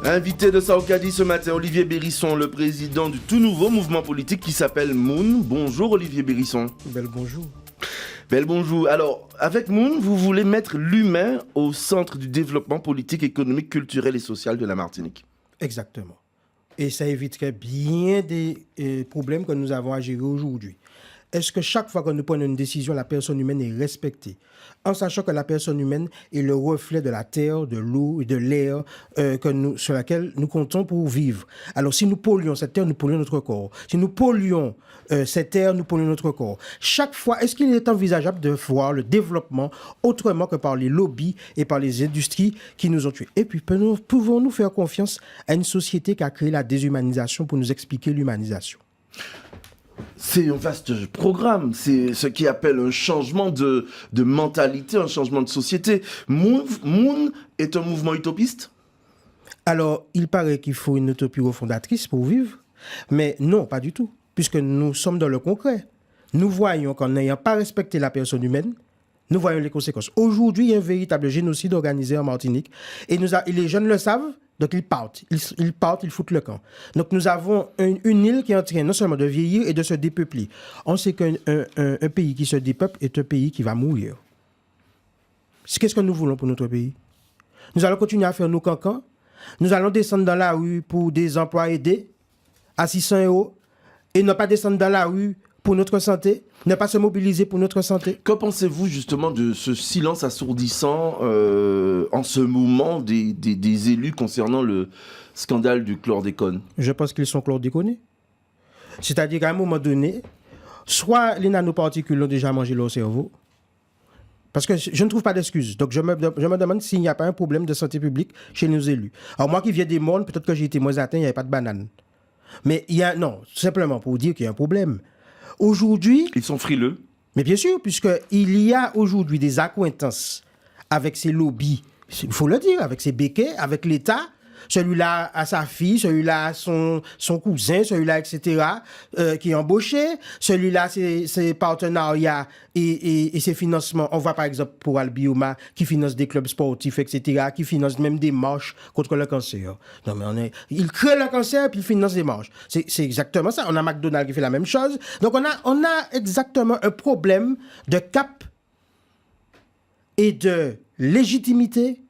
Invité de Saokadi ce matin, Olivier Bérisson, le président du tout nouveau mouvement politique qui s'appelle Moon. Bonjour Olivier Bérisson. Bel bonjour. Bel bonjour. Alors, avec Moon, vous voulez mettre l'humain au centre du développement politique, économique, culturel et social de la Martinique. Exactement. Et ça éviterait bien des problèmes que nous avons à gérer aujourd'hui. Est-ce que chaque fois que nous prenons une décision, la personne humaine est respectée? En sachant que la personne humaine est le reflet de la terre, de l'eau et de l'air sur laquelle nous comptons pour vivre. Alors, si nous polluons cette terre, nous polluons notre corps. Si nous polluons cette terre, nous polluons notre corps. Chaque fois, est-ce qu'il est envisageable de voir le développement autrement que par les lobbies et par les industries qui nous ont tués? Et puis, pouvons-nous faire confiance à une société qui a créé la déshumanisation pour nous expliquer l'humanisation? C'est un vaste programme, c'est ce qui appelle un changement de mentalité, un changement de société. Moon est un mouvement utopiste? Alors, il paraît qu'il faut une utopie refondatrice pour vivre, mais non, pas du tout, puisque nous sommes dans le concret. Nous voyons qu'en n'ayant pas respecté la personne humaine, nous voyons les conséquences. Aujourd'hui, il y a un véritable génocide organisé en Martinique, et les jeunes le savent. Donc, ils partent, ils foutent le camp. Donc, nous avons une île qui est en train non seulement de vieillir et de se dépeupler. On sait qu'un pays qui se dépeuple est un pays qui va mourir. Qu'est-ce que nous voulons pour notre pays? Nous allons continuer à faire nos cancans. Nous allons descendre dans la rue pour des emplois aidés à 600 € et ne pas descendre dans la rue pour notre santé, ne pas se mobiliser pour notre santé. Que pensez-vous justement de ce silence assourdissant en ce moment des élus concernant le scandale du chlordécone? Je pense qu'ils sont chlordéconés. C'est-à-dire qu'à un moment donné, soit les nanoparticules ont déjà mangé leur cerveau, parce que je ne trouve pas d'excuses. Donc je me demande s'il n'y a pas un problème de santé publique chez nos élus. Alors moi qui viens des mondes, peut-être que j'ai été moins atteint, il n'y avait pas de banane. Mais non, simplement pour dire qu'il y a un problème. Aujourd'hui... Ils sont frileux. Mais bien sûr, puisqu'il y a aujourd'hui des accointances avec ces lobbies, il faut le dire, avec ces béquets, avec l'État, celui-là a sa fille, celui-là a son cousin, celui-là, etc., qui est embauché, celui-là, ses partenariats et ses financements. On voit par exemple pour Albioma, qui finance des clubs sportifs, etc., qui finance même des marches contre le cancer. Non, mais il crée le cancer puis il finance des marches. C'est exactement ça. On a McDonald's qui fait la même chose. Donc on a exactement un problème de cap et de légitimité.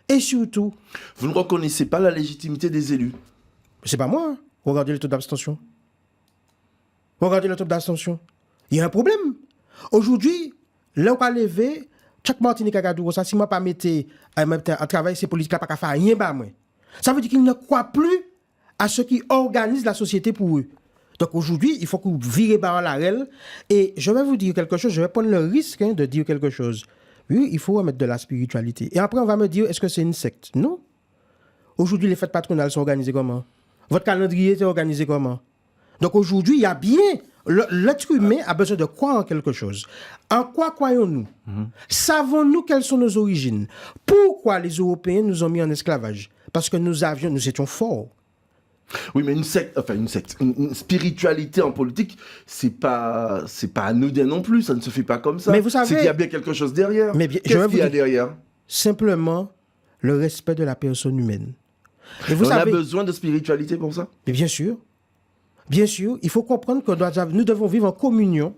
Et surtout... Vous ne reconnaissez pas la légitimité des élus? C'est pas moi. Regardez le taux d'abstention. Regardez le taux d'abstention. Il y a un problème. Aujourd'hui, là où on a levé, chaque Martinique a gardé ça, si moi pas mettre à travailler ces politiques-là, pas qu'à faire rien, bah moi. Ça veut dire qu'ils ne croient plus à ceux qui organisent la société pour eux. Donc aujourd'hui, il faut que vous virez par la règle. Et je vais vous dire quelque chose, je vais prendre le risque de dire quelque chose. Oui, il faut remettre de la spiritualité. Et après, on va me dire, est-ce que c'est une secte? Non. Aujourd'hui, les fêtes patronales sont organisées comment? Votre calendrier est organisé comment? Donc aujourd'hui, il y a bien... L'être humain a besoin de croire en quelque chose. En quoi croyons-nous? Savons-nous quelles sont nos origines? Pourquoi les Européens nous ont mis en esclavage? Parce que nous étions forts. Oui, mais une spiritualité en politique, c'est pas anodin non plus, ça ne se fait pas comme ça. Mais vous savez, c'est qu'il y a bien quelque chose derrière. Qu'est-ce qu'il y a derrière? Simplement le respect de la personne humaine. Et vous savez, a besoin de spiritualité pour ça? Mais bien sûr. Bien sûr, il faut comprendre que nous devons vivre en communion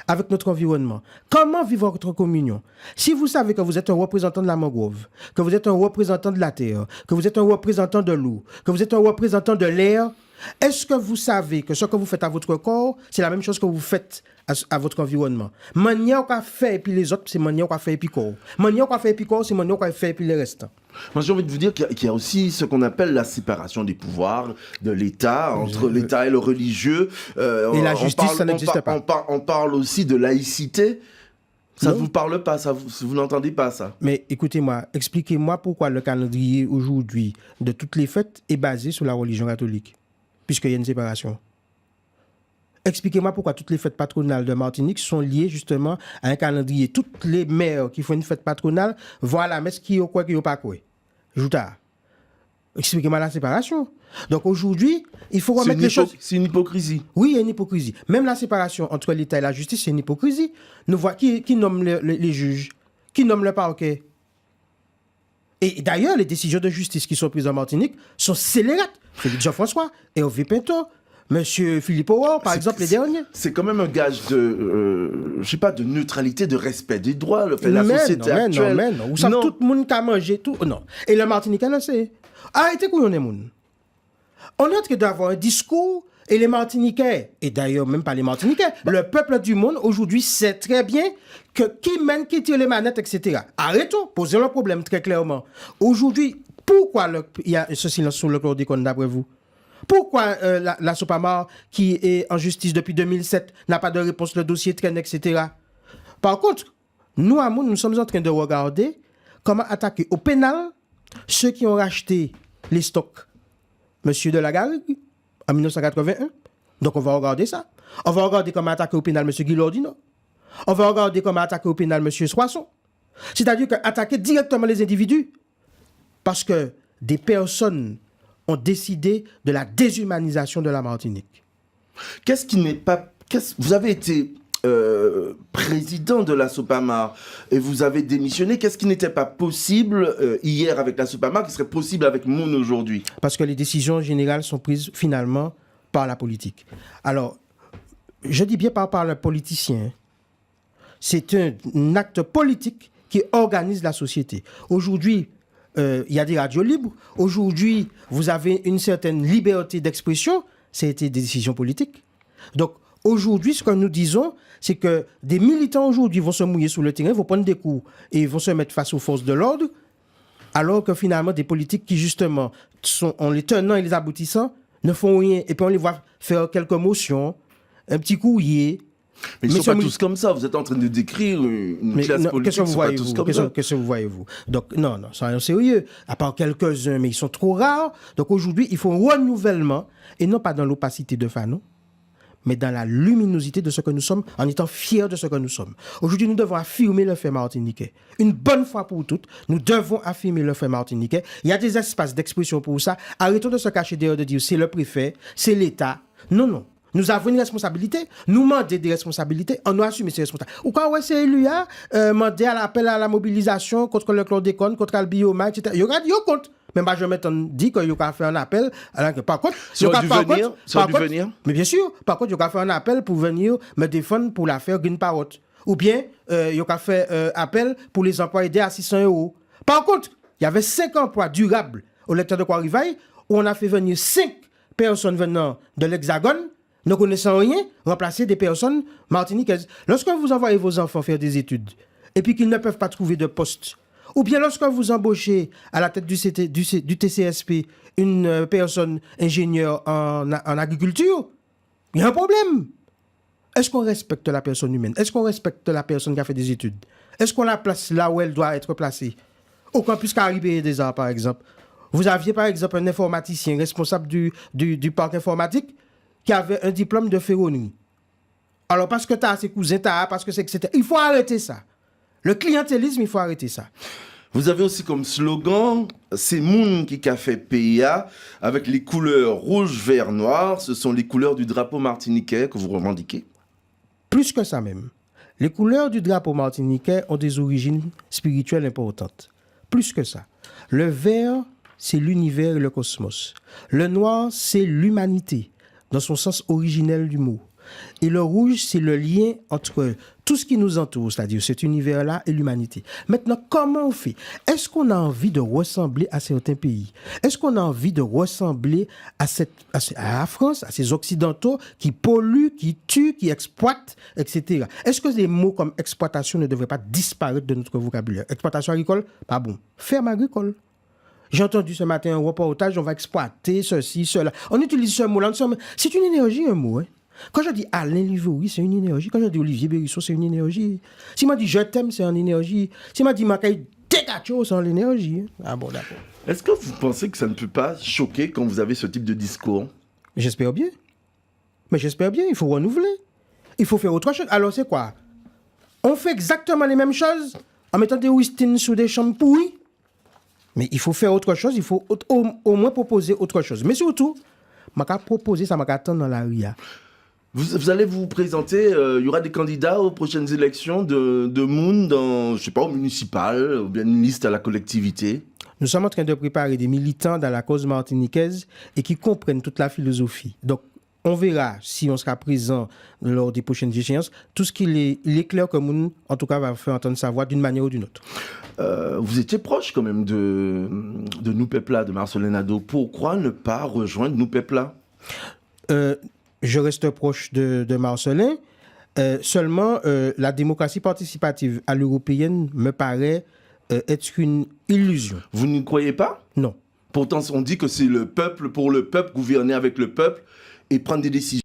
avec notre environnement. Comment vivre votre communion? Si vous savez que vous êtes un représentant de la mangrove, que vous êtes un représentant de la terre, que vous êtes un représentant de l'eau, que vous êtes un représentant de l'air, est-ce que vous savez que ce que vous faites à votre corps, c'est la même chose que vous faites à votre environnement? Manière qu'on fait et puis les autres, c'est manière qu'on fait et puis corps. Manière qu'on fait et puis corps, c'est manière qu'on fait et puis les restants. Moi, j'ai envie de vous dire qu'il y a aussi ce qu'on appelle la séparation des pouvoirs de l'État, entre l'État et le religieux. Et la justice, ça n'existe pas. On parle aussi de laïcité. Ça ne vous parle pas, ça, vous n'entendez pas ça? Mais écoutez-moi, expliquez-moi pourquoi le calendrier aujourd'hui de toutes les fêtes est basé sur la religion catholique, puisqu'il y a une séparation. Expliquez-moi pourquoi toutes les fêtes patronales de Martinique sont liées justement à un calendrier. Toutes les mères qui font une fête patronale vont à la messe qui est quoi, qui est pas quoi. Jouta. Expliquez-moi la séparation. Donc aujourd'hui, il faut remettre les choses... C'est une hypocrisie. Oui, il y a une hypocrisie. Même la séparation entre l'État et la justice, c'est une hypocrisie. Nous voyons qui nomme les juges, qui nomme le parquet. Et d'ailleurs, les décisions de justice qui sont prises en Martinique sont scélérates. Félix Jean-François, Hervé Pinto, Monsieur Philippe Aouar, par exemple, les derniers. C'est quand même un gage de, je sais pas, de neutralité, de respect des droits, la société actuelle. Non. Vous savez, tout le monde qui a mangé, tout. Non. Et le Martiniquais le sait. Arrêtez qu'on est moun. On est en train d'avoir un discours, et les Martiniquais, et d'ailleurs même pas les Martiniquais, le peuple du monde aujourd'hui sait très bien que qui mène, qui tire les manettes, etc. Arrêtons, posons le problème très clairement. Aujourd'hui, pourquoi il y a ce silence sur le chlordécone d'après vous? Pourquoi la Sopamar, qui est en justice depuis 2007, n'a pas de réponse, le dossier traîne, etc. Par contre, nous, à Moun, nous sommes en train de regarder comment attaquer au pénal ceux qui ont racheté les stocks. Monsieur de la Garrigue, en 1981. Donc, on va regarder ça. On va regarder comment attaquer au pénal monsieur Guy Lordino. On va regarder comment attaquer au pénal monsieur Soisson. C'est-à-dire qu'attaquer directement les individus. Parce que des personnes ont décidé de la déshumanisation de la Martinique. Qu'est-ce qui n'est pas... Vous avez été président de la Sopamar et vous avez démissionné. Qu'est-ce qui n'était pas possible hier avec la Sopamar qui serait possible avec Moun aujourd'hui? Parce que les décisions générales sont prises finalement par la politique. Alors, je dis bien pas par le politicien. C'est un acte politique qui organise la société. Aujourd'hui, il y a des radios libres. Aujourd'hui, vous avez une certaine liberté d'expression. C'était des décisions politiques. Donc, aujourd'hui, ce que nous disons, c'est que des militants aujourd'hui vont se mouiller sur le terrain, vont prendre des coups et vont se mettre face aux forces de l'ordre, alors que finalement, des politiques qui, justement, sont en les tenant et les aboutissant, ne font rien. Et puis, on les voit faire quelques motions, un petit courrier. Mais ils ne sont pas tous comme ça. Vous êtes en train de décrire une classe politique. Qu'est-ce que vous voyez-vous? Donc, non, soyons sérieux. À part quelques-uns, mais ils sont trop rares. Donc, aujourd'hui, il faut un renouvellement, et non pas dans l'opacité de Fanon, mais dans la luminosité de ce que nous sommes, en étant fiers de ce que nous sommes. Aujourd'hui, nous devons affirmer le fait martiniquais. Une bonne fois pour toutes, nous devons affirmer le fait martiniquais. Il y a des espaces d'expression pour ça. Arrêtons de se cacher derrière de dire c'est le préfet, c'est l'État. Non. Nous avons une responsabilité. Nous demandons des responsabilités. On doit assumer ces responsabilités. Ou quand c'est lui, demander à l'appel à la mobilisation contre le chlordécone, contre le bioma, etc. Il y aura compte. Mais moi, je m'étonne dit qu'il y a fait un appel. Par contre, ça a dû venir. Mais bien sûr, par contre, il y a fait un appel pour venir me défendre pour l'affaire Green Parrot. Ou bien, il y a fait appel pour les emplois aidés à 600 €. Par contre, il y avait 5 emplois durables au lecteur de Croix-Rivaille où on a fait venir 5 personnes venant de l'Hexagone, ne connaissant rien, remplacer des personnes martiniquaises. Lorsque vous envoyez vos enfants faire des études et puis qu'ils ne peuvent pas trouver de poste, ou bien lorsque vous embauchez à la tête du TCSP une personne ingénieure en agriculture, il y a un problème. Est-ce qu'on respecte la personne humaine? Est-ce qu'on respecte la personne qui a fait des études? Est-ce qu'on la place là où elle doit être placée? Au campus Caribé des Arts, par exemple. Vous aviez, par exemple, un informaticien responsable du parc informatique qui avait un diplôme de ferronnerie. Alors, parce que tu as ses cousins, parce que c'est etc. Il faut arrêter ça. Le clientélisme, il faut arrêter ça. Vous avez aussi comme slogan, c'est Moun qui a fait PIA, avec les couleurs rouge, vert, noir. Ce sont les couleurs du drapeau martiniquais que vous revendiquez. Plus que ça même. Les couleurs du drapeau martiniquais ont des origines spirituelles importantes. Plus que ça. Le vert, c'est l'univers et le cosmos. Le noir, c'est l'humanité, dans son sens originel du mot. Et le rouge, c'est le lien entre tout ce qui nous entoure, c'est-à-dire cet univers-là et l'humanité. Maintenant, comment on fait? Est-ce qu'on a envie de ressembler à certains pays? Est-ce qu'on a envie de ressembler à la France, à ces Occidentaux qui polluent, qui tuent, qui exploitent, etc. Est-ce que des mots comme exploitation ne devraient pas disparaître de notre vocabulaire? Exploitation agricole? Pas bon. Ferme agricole. J'ai entendu ce matin un reportage, on va exploiter ceci, cela. On utilise ce mot-là. C'est une énergie, un mot, hein? Quand je dis Alain Livori, c'est une énergie. Quand je dis Olivier Bérisseau, c'est une énergie. Si moi dis je t'aime, c'est une énergie. Si moi dis Macaï Dégacho, c'est une énergie. Ah bon, d'accord. Est-ce que vous pensez que ça ne peut pas choquer quand vous avez ce type de discours? J'espère bien. Mais j'espère bien, il faut renouveler. Il faut faire autre chose. Alors c'est quoi? On fait exactement les mêmes choses en mettant des Wistines sur des chambres pourries. Mais il faut faire autre chose, il faut au moins proposer autre chose. Mais surtout, je vais proposer ça, je vais attendre dans la RIA. Vous allez vous présenter, il y aura des candidats aux prochaines élections de Moun dans, je sais pas, au municipal, ou bien une liste à la collectivité? Nous sommes en train de préparer des militants dans la cause martiniquaise et qui comprennent toute la philosophie. Donc, on verra si on sera présent lors des prochaines échéances. Tout ce il est clair que Moun, en tout cas, va faire entendre sa voix d'une manière ou d'une autre. Vous étiez proche quand même de Nous Pepla, de Marcelin Nadeau. Pourquoi ne pas rejoindre Nous Pepla? Je reste proche de Marcelin. Seulement, la démocratie participative à l'européenne me paraît être une illusion. Vous n'y croyez pas? Non. Pourtant, on dit que c'est le peuple, pour le peuple, gouverner avec le peuple et prendre des décisions.